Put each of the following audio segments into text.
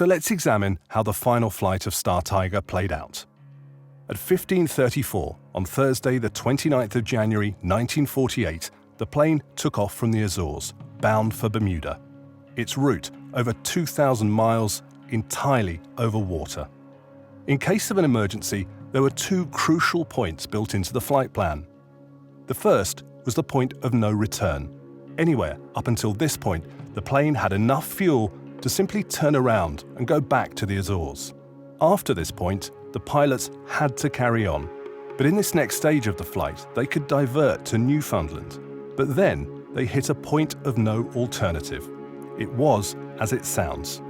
So let's examine how the final flight of Star Tiger played out. At 15:34 on Thursday, the 29th of January 1948, the plane took off from the Azores, bound for Bermuda. Its route, over 2,000 miles, entirely over water. In case of an emergency, there were two crucial points built into the flight plan. The first was the point of no return. Anywhere up until this point, the plane had enough fuel to simply turn around and go back to the Azores. After this point, the pilots had to carry on. But in this next stage of the flight, they could divert to Newfoundland. But then they hit a point of no alternative. It was as it sounds.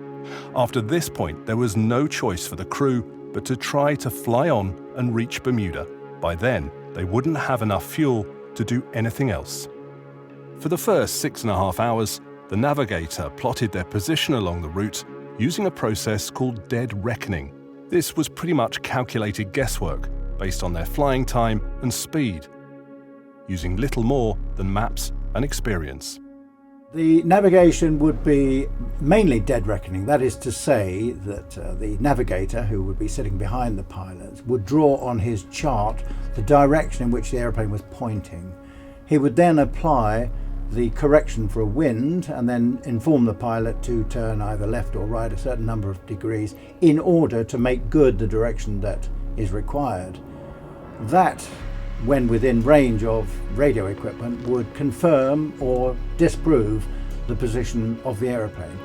After this point, there was no choice for the crew but to try to fly on and reach Bermuda. By then, they wouldn't have enough fuel to do anything else. For the first 6.5 hours, the navigator plotted their position along the route using a process called dead reckoning. This was pretty much calculated guesswork based on their flying time and speed, using little more than maps and experience. The navigation would be mainly dead reckoning. That is to say that the navigator, who would be sitting behind the pilots, would draw on his chart the direction in which the airplane was pointing. He would then apply the correction for a wind and then inform the pilot to turn either left or right a certain number of degrees in order to make good the direction that is required. That, when within range of radio equipment, would confirm or disprove the position of the aeroplane.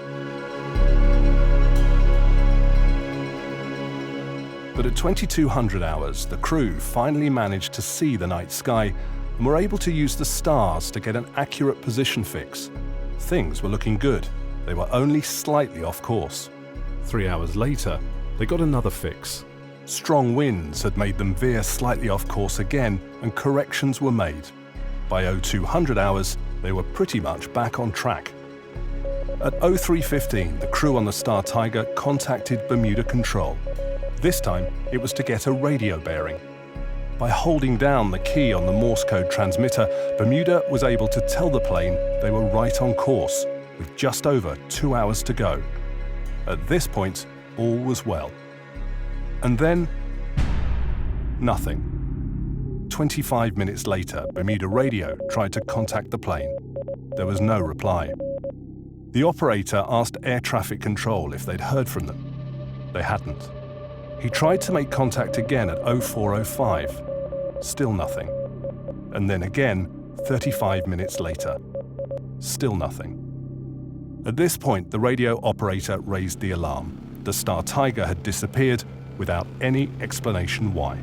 But at 2200 hours, the crew finally managed to see the night sky and were able to use the stars to get an accurate position fix. Things were looking good. They were only slightly off course. 3 hours later, they got another fix. Strong winds had made them veer slightly off course again, and corrections were made. By 0200 hours, they were pretty much back on track. At 03:15, the crew on the Star Tiger contacted Bermuda Control. This time, it was to get a radio bearing. By holding down the key on the Morse code transmitter, Bermuda was able to tell the plane they were right on course, with just over 2 hours to go. At this point, all was well. And then, nothing. 25 minutes later, Bermuda Radio tried to contact the plane. There was no reply. The operator asked air traffic control if they'd heard from them. They hadn't. He tried to make contact again at 04:05. Still nothing. And then again, 35 minutes later. Still nothing. At this point, the radio operator raised the alarm. The Star Tiger had disappeared without any explanation why.